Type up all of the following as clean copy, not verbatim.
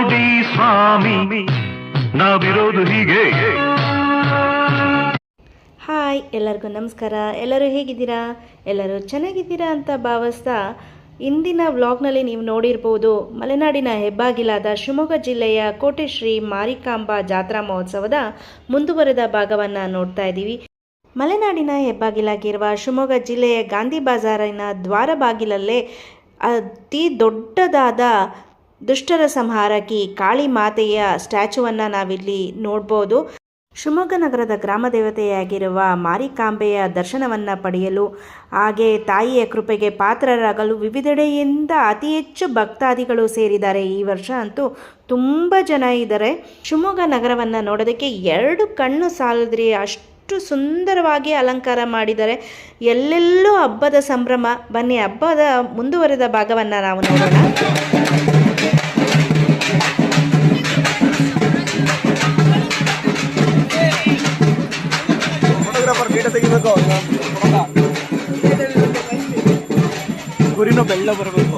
ನೋಡಿ ಸ್ವಾಮಿ ನಾವಿರೋದು ಹೀಗೆ. ಹಾಯ್, ಎಲ್ಲರಿಗೂ ನಮಸ್ಕಾರ. ಎಲ್ಲರೂ ಹೇಗಿದ್ದೀರಾ? ಎಲ್ಲರೂ ಚೆನ್ನಾಗಿದ್ದೀರಾ ಅಂತ ಭಾವಿಸ್ತಾ ಇಂದಿನ ವ್ಲಾಗ್ನಲ್ಲಿ ನೀವು ನೋಡಿರ್ಬೋದು, ಮಲೆನಾಡಿನ ಹೆಬ್ಬಾಗಿಲಾದ ಶಿವಮೊಗ್ಗ ಜಿಲ್ಲೆಯ ಕೋಟೆ ಶ್ರೀ ಮಾರಿಕಾಂಬಾ ಜಾತ್ರಾ ಮಹೋತ್ಸವದ ಮುಂದುವರೆದ ಭಾಗವನ್ನು ನೋಡ್ತಾ ಇದ್ದೀವಿ. ಮಲೆನಾಡಿನ ಹೆಬ್ಬಾಗಿಲಾಗಿರುವ ಶಿವಮೊಗ್ಗ ಜಿಲ್ಲೆಯ ಗಾಂಧಿ ಬಜಾರಿನ ದ್ವಾರ ಬಾಗಿಲಲ್ಲೇ ಅತಿ ದೊಡ್ಡದಾದ ದುಷ್ಟರ ಸಂಹಾರಕಿ ಕಾಳಿ ಮಾತೆಯ ಸ್ಟ್ಯಾಚುವನ್ನು ನಾವಿಲ್ಲಿ ನೋಡ್ಬೋದು. ಶಿವಮೊಗ್ಗ ನಗರದ ಗ್ರಾಮ ದೇವತೆಯಾಗಿರುವ ಮಾರಿಕಾಂಬೆಯ ದರ್ಶನವನ್ನು ಪಡೆಯಲು ಹಾಗೆ ತಾಯಿಯ ಕೃಪೆಗೆ ಪಾತ್ರರಾಗಲು ವಿವಿಧೆಡೆಯಿಂದ ಅತಿ ಹೆಚ್ಚು ಭಕ್ತಾದಿಗಳು ಸೇರಿದ್ದಾರೆ. ಈ ವರ್ಷ ಅಂತೂ ತುಂಬ ಜನ ಇದ್ದಾರೆ. ಶಿವಮೊಗ್ಗ ನಗರವನ್ನು ನೋಡೋದಕ್ಕೆ ಎರಡು ಕಣ್ಣು ಸಾಲದ್ರಿ, ಅಷ್ಟು ಸುಂದರವಾಗಿ ಅಲಂಕಾರ ಮಾಡಿದ್ದಾರೆ. ಎಲ್ಲೆಲ್ಲೂ ಹಬ್ಬದ ಸಂಭ್ರಮ. ಬನ್ನಿ, ಹಬ್ಬದ ಮುಂದುವರೆದ ಭಾಗವನ್ನು ನಾವು ನೋಡೋಣ. ಗುರಿನೂ ಬೆಳ್ಳ ಬರಬೇಕು.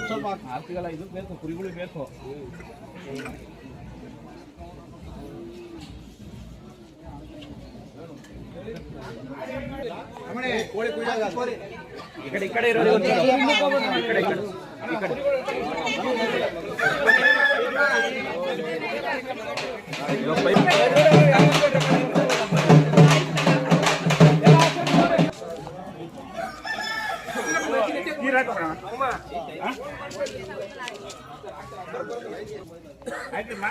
ಸ್ವಲ್ಪ ಆರ್ತಿಗೆಲ್ಲ ಇದು ಬೇಕು, ಕುರಿಗಳು ಬೇಕು. ಈ ಕಡೆ ಇರೋದು ಆಯ್ತಮ್ಮ.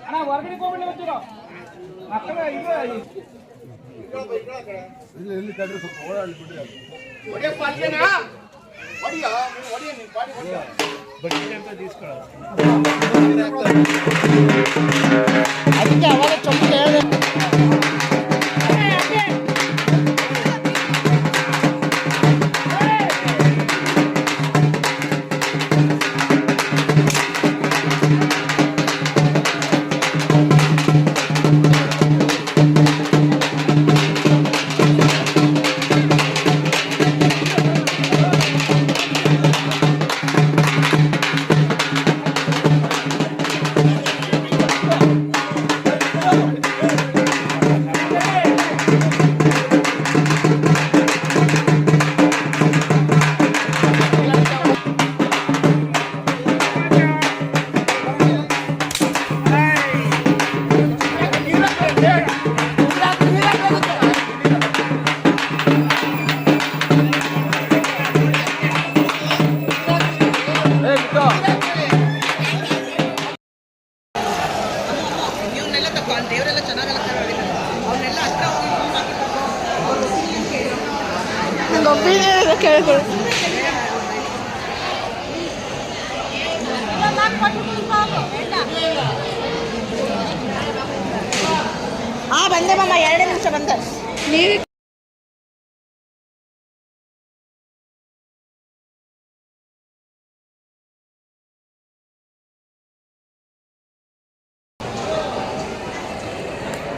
ಅಣ್ಣ ಹೊರಗಡೆ ಹೋಗ್ಬಿಡಿ ಗೊತ್ತಿರೋ ಮಕ್ಕಳ ಇಲ್ಲಿ ಕಡ್ರೆ ಸ್ವಲ್ಪ ಓಡಾಡಿ ಬಿಡ್ರಿ ಅದಕ್ಕೆ ಅವಾಗ ಚೊಂಬ ಹೇಳಿದೆ. ಬಂದೆ ಮಮ್ಮ 2 ನಿಮಿಷ ಬಂದೆ. ನೀವು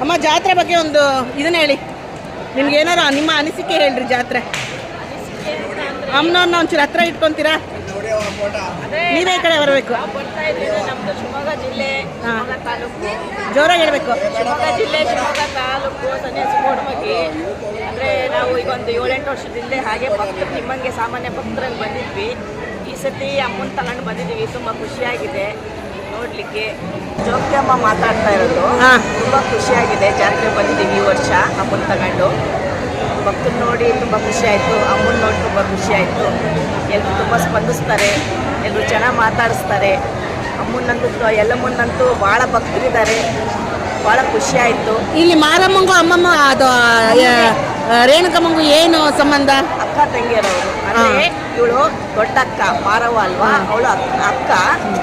ಅಮ್ಮ ಜಾತ್ರೆ ಬಗ್ಗೆ ಒಂದು ಇದನ್ನ ಹೇಳಿ, ನಿಮ್ಗೆ ಏನಾರು ನಿಮ್ಮ ಅನಿಸಿಕೆ ಹೇಳ್ರಿ. ಜಾತ್ರೆ ಅಮ್ಮನವ್ರನ್ನ ಒಂಚೂರು ಹತ್ರ ಇಟ್ಕೊಂತೀರಾ? ನೀವೇ ಈ ಕಡೆ ಬರಬೇಕು. ನಮ್ದು ಶಿವಮೊಗ್ಗ ಜಿಲ್ಲೆ ಶಿವಮೊಗ್ಗ ತಾಲೂಕು, ಜೋರಾಗಿ ಹೇಳ್ಬೇಕು. ಶಿವಮೊಗ್ಗ ಜಿಲ್ಲೆ ಶಿವಮೊಗ್ಗ ತಾಲೂಕು ಸನ್ಯಾಸಿ ಕೋಡಮಗಿ. ಅಂದರೆ ನಾವು ಈಗ ಒಂದು 7-8 ವರ್ಷದಿಂದ ಹಾಗೆ ಭಕ್ತರು ನಿಮ್ಮಂಗೆ ಸಾಮಾನ್ಯ ಭಕ್ತರಲ್ಲಿ ಬಂದಿದ್ವಿ. ಈ ಸತಿ ಅಮ್ಮನ ತಗೊಂಡು ಬಂದಿದ್ದೀವಿ. ತುಂಬ ಖುಷಿಯಾಗಿದೆ ನೋಡಲಿಕ್ಕೆ. ಜೋಗ್ಯಮ್ಮ ಮಾತಾಡ್ತಾ ಇರೋದು ತುಂಬ ಖುಷಿಯಾಗಿದೆ. ಜಾತ್ರೆ ಬಂದಿದ್ದೀವಿ ಈ ವರ್ಷ ಅಮ್ಮನ ತಗೊಂಡು. ಭಕ್ತರು ನೋಡಿ ತುಂಬ ಖುಷಿ ಆಯಿತು, ಅಮ್ಮನ ನೋಡಿ ತುಂಬ ಖುಷಿ ಆಯಿತು. ಎಲ್ಲರೂ ತುಂಬ ಸ್ಪಂದಿಸ್ತಾರೆ, ಎಲ್ಲರೂ ಚೆನ್ನಾಗಿ ಮಾತಾಡಿಸ್ತಾರೆ. ಅಮ್ಮನಂತೂ ಎಲ್ಲಮ್ಮನಂತೂ ಭಾಳ ಭಕ್ತರಿದ್ದಾರೆ, ಭಾಳ ಖುಷಿ ಆಯಿತು. ಇಲ್ಲಿ ಮಾರಮ್ಮಂಗೂ ಅಮ್ಮಮ್ಮ ಅದು ರೇಣುಕಮ್ಮಂಗೂ ಏನು ಸಂಬಂಧ? ಅಕ್ಕ ತಂಗಿಯರವರು. ಅಂದರೆ ಇವಳು ದೊಡ್ಡ ಅಕ್ಕ ಮಾರವ್ವ ಅಲ್ವಾ, ಅವಳು ಅಕ್ಕ,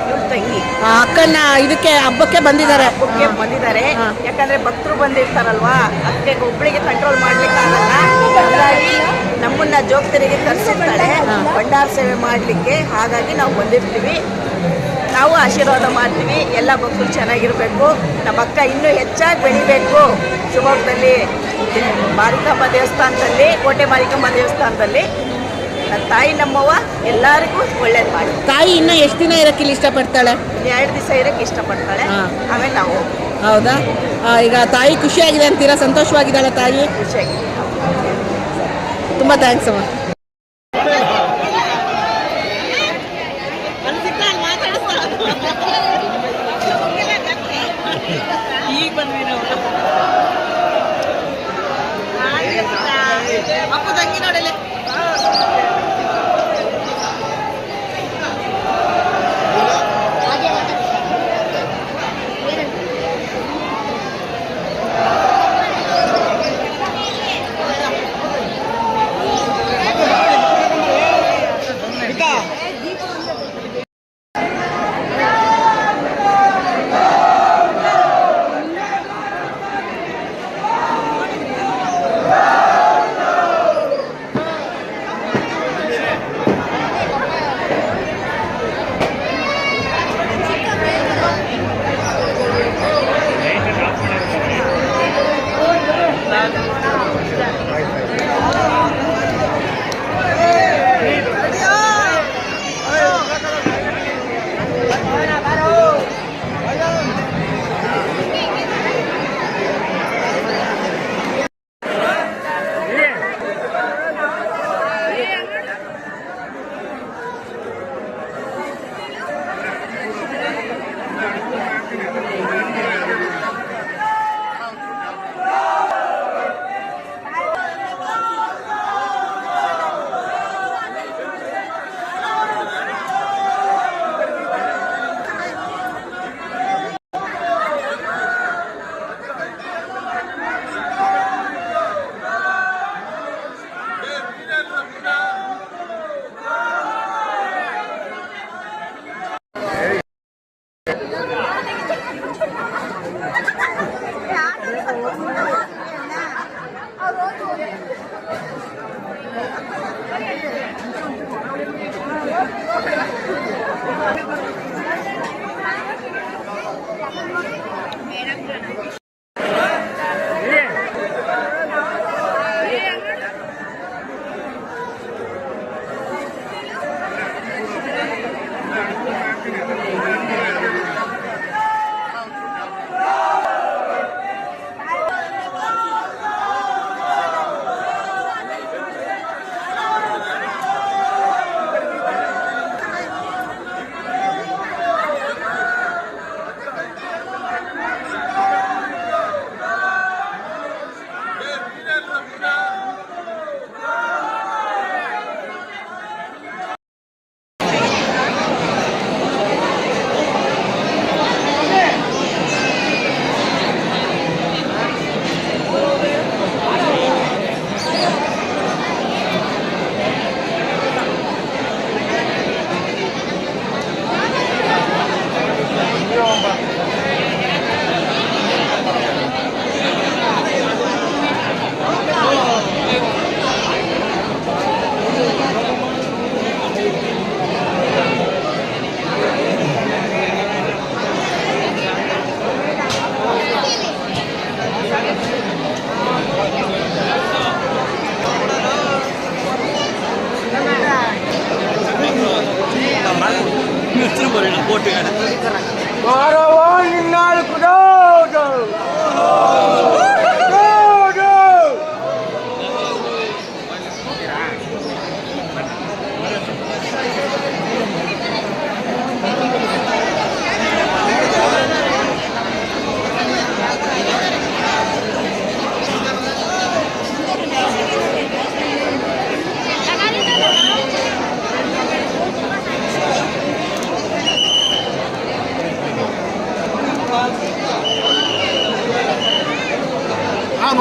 ಇವಳು ತಂಗಿ. ಅಕ್ಕನ ಇದಕ್ಕೆ ಹಬ್ಬಕ್ಕೆ ಬಂದಿದ್ದಾರೆ. ಹಬ್ಬಕ್ಕೆ ಬಂದಿದ್ದಾರೆ. ಯಾಕಂದ್ರೆ ಭಕ್ತರು ಬಂದಿರ್ತಾರಲ್ವಾ, ಅದಕ್ಕೆ ಒಬ್ಬಳಿಗೆ ಕಂಟ್ರೋಲ್ ಮಾಡ್ಲಿಕ್ಕಾಗಲ್ಲ. ಹಾಗಾಗಿ ನಮ್ಮನ್ನ ಜೋಗ್ತರಿಗೆ ಕರೆಸಿರ್ತಾಳೆ ಭಂಡಾರ ಸೇವೆ ಮಾಡಲಿಕ್ಕೆ. ಹಾಗಾಗಿ ನಾವು ಬಂದಿರ್ತೀವಿ, ನಾವು ಆಶೀರ್ವಾದ ಮಾಡ್ತೀವಿ. ಎಲ್ಲ ಭಕ್ತರು ಚೆನ್ನಾಗಿರಬೇಕು, ನಮ್ಮ ಅಕ್ಕ ಇನ್ನೂ ಹೆಚ್ಚಾಗಿ ಬೆಳಿಬೇಕು. ಶಿವಮೊಗ್ಗದಲ್ಲಿ ಮಾರಿಕಾಂಬ ದೇವಸ್ಥಾನದಲ್ಲಿ, ಕೋಟೆ ಮಾರಿಕಾಂಬ ದೇವಸ್ಥಾನದಲ್ಲಿ ನನ್ನ ತಾಯಿ ನಮ್ಮವ್ವ ಎಲ್ಲರಿಗೂ ಒಳ್ಳೇದು ಮಾಡಿ. ತಾಯಿ ಇನ್ನೂ ಎಷ್ಟು ದಿನ ಇರಕ್ಕೆ ಇಲ್ಲಿ ಇಷ್ಟಪಡ್ತಾಳೆ? 2 ದಿವಸ ಇರೋಕ್ಕೆ ಇಷ್ಟಪಡ್ತಾಳೆ. ಆಮೇಲೆ ನಾವು. ಹೌದಾ? ಈಗ ತಾಯಿ ಖುಷಿಯಾಗಿದೆ ಅಂತೀರಾ? ಸಂತೋಷವಾಗಿದ್ದಾಳೆ ತಾಯಿ? ಖುಷಿಯಾಗಿದೆ. ತುಂಬ ಥ್ಯಾಂಕ್ಸ್ ಅಮ್ಮ. ಈಗ ಬಂದ್ವಿ ನಾವು. ಅಪ್ಪ ತಂಗಿ ನೋಡಲೆ.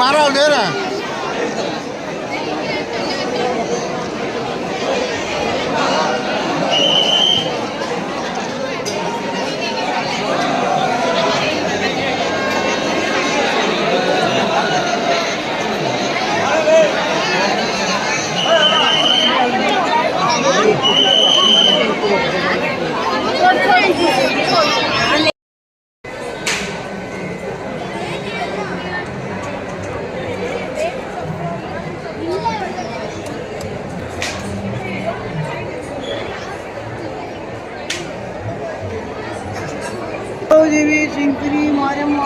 मारा दे रहा ದೇವಿ ಶಂಕರಿ ಮಾರಮ್ಮ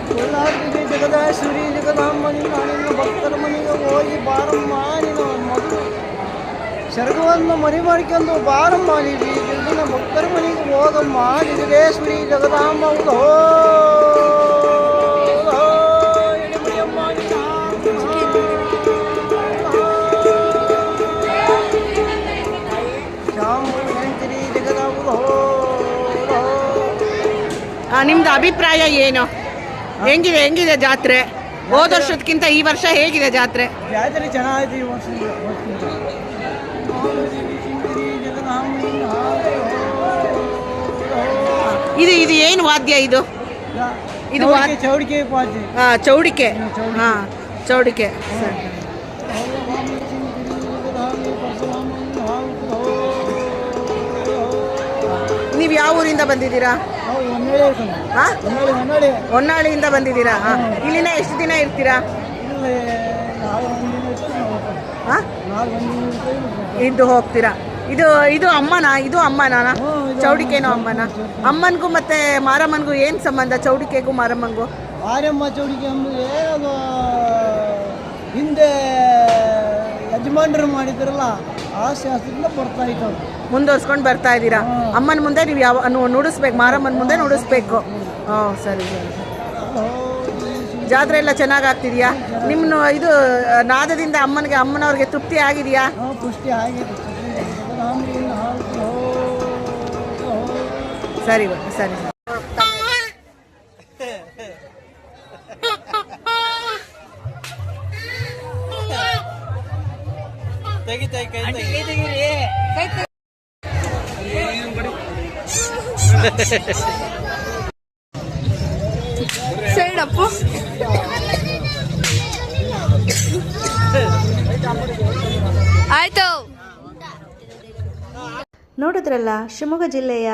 ಕೋಲಾರದಲ್ಲಿ ಜಗದಾಶ್ವರಿ ಜಗದಾಂಬನಿ ನಾನಿನ್ನ ಭಕ್ತರ ಮನೆಗೆ ಹೋಗಿ ಬಾರಮ್ಮ ನೀನು ಮಗಳು ಸ್ವರ್ಗವನ್ನು ಮನೆ ಮಾಡ್ಕೊಂಡು ಬಾರಮ್ಮ ನೀವಿ ಜಗನ ಭಕ್ತರ ಮನೆಗೆ ಹೋಗಮ್ಮ ಜಗದೇಶ್ವರಿ ಜಗದಾಂಬ ಹೋ ಶಂಕರಿ ಜಗದಾಂಬ ಹೋ ನಿಮ್ದು ಅಭಿಪ್ರಾಯ ಏನು? ಹೆಂಗಿದೆ ಜಾತ್ರೆ? ಹೋದ ವರ್ಷಕ್ಕಿಂತ ಈ ವರ್ಷ ಹೇಗಿದೆ ಜಾತ್ರೆ? ಜಾತ್ರೆ ಚೆನ್ನಾಗಿದೆ ಈ ವರ್ಷ. ಇದು ಏನು ವಾದ್ಯ ಇದು? ಇದು ಚೌಡಿಕೆ ಪಾಜಿ. ಚೌಡಿಕೆ. ಚೌಡಿಕೆ. ನೀವು ಯಾವ ಊರಿಂದ ಬಂದಿದ್ದೀರಾ? ಹೊನ್ನಾಳಿಯಿಂದ ಬಂದಿದ್ದೀರಾ? ಇಲ್ಲಿನ ಎಷ್ಟು ದಿನ ಇರ್ತೀರಾ? ಇದ್ದು ಹೋಗ್ತೀರಾ? ಇದು ಅಮ್ಮನ? ಇದು ಅಮ್ಮನ? ಚೌಡಿಕೆನೋ ಅಮ್ಮನ? ಅಮ್ಮನಿಗೂ ಮತ್ತೆ ಮಾರಮ್ಮನಿಗೂ ಏನು ಸಂಬಂಧ? ಚೌಡಿಕೆಗೂ ಮಾರಮ್ಮನಿಗೂ? ಮಾರಮ್ಮ ಚೌಡಿಕೆ ಅಂದರೆ ಅದು ಹಿಂದೆ ಯಜಮಾನರು ಮಾಡಿದ್ರಲ್ಲ ಆ ಶಾಸ್ತ್ರದಿಂದ ಬರ್ತಾ ಇತ್ತು. ಮುಂದುವರ್ಸ್ಕೊಂಡು ಬರ್ತಾ ಇದ್ದೀರಾ? ಅಮ್ಮನ ಮುಂದೆ ನೀವು ಯಾವ ನುಡಿಸ್ಬೇಕು, ಮಾರಮ್ಮನ ಮುಂದೆ ನುಡಿಸ್ಬೇಕು. ಸರಿ. ಜಾತ್ರೆ ಎಲ್ಲ ಚೆನ್ನಾಗಿ ಆಗ್ತಿದೆಯಾ? ನಿಮ್ಮ ಇದು ನಾದದಿಂದ ಅಮ್ಮನವ್ರಿಗೆ ತೃಪ್ತಿ ಆಗಿದೆಯಾ? ಪುಷ್ಟಿ ಆಗಿದೆ. ಸರಿ ಸರಿ. ಸೈಡಪ್ಪು ಆಯ್ತು. ನೋಡಿದ್ರಲ್ಲ, ಶಿವಮೊಗ್ಗ ಜಿಲ್ಲೆಯ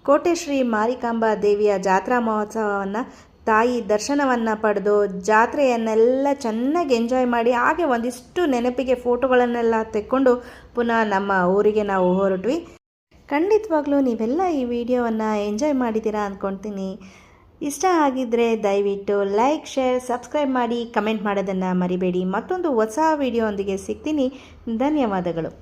ಕೋಟೆ ಶ್ರೀ ಮಾರಿಕಾಂಬಾ ದೇವಿಯ ಜಾತ್ರಾ ಮಹೋತ್ಸವವನ್ನು ತಾಯಿ ದರ್ಶನವನ್ನು ಪಡೆದು ಜಾತ್ರೆಯನ್ನೆಲ್ಲ ಚೆನ್ನಾಗಿ ಎಂಜಾಯ್ ಮಾಡಿ ಹಾಗೆ ಒಂದಿಷ್ಟು ನೆನಪಿಗೆ ಫೋಟೋಗಳನ್ನೆಲ್ಲ ತೆಕ್ಕೊಂಡು ಪುನಃ ನಮ್ಮ ಊರಿಗೆ ನಾವು ಹೊರಟ್ವಿ. ಖಂಡಿತವಾಗ್ಲೂ ನೀವೆಲ್ಲ ಈ ವಿಡಿಯೋವನ್ನು ಎಂಜಾಯ್ ಮಾಡಿದ್ದೀರಾ ಅಂದ್ಕೊಳ್ತೀನಿ. ಇಷ್ಟ ಆಗಿದ್ದರೆ ದಯವಿಟ್ಟು ಲೈಕ್, ಶೇರ್, ಸಬ್ಸ್ಕ್ರೈಬ್ ಮಾಡಿ, ಕಮೆಂಟ್ ಮಾಡೋದನ್ನು ಮರಿಬೇಡಿ. ಮತ್ತೊಂದು ಹೊಸ ವಿಡಿಯೋ ಒಂದಿಗೆ ಸಿಗ್ತೀನಿ. ಧನ್ಯವಾದಗಳು.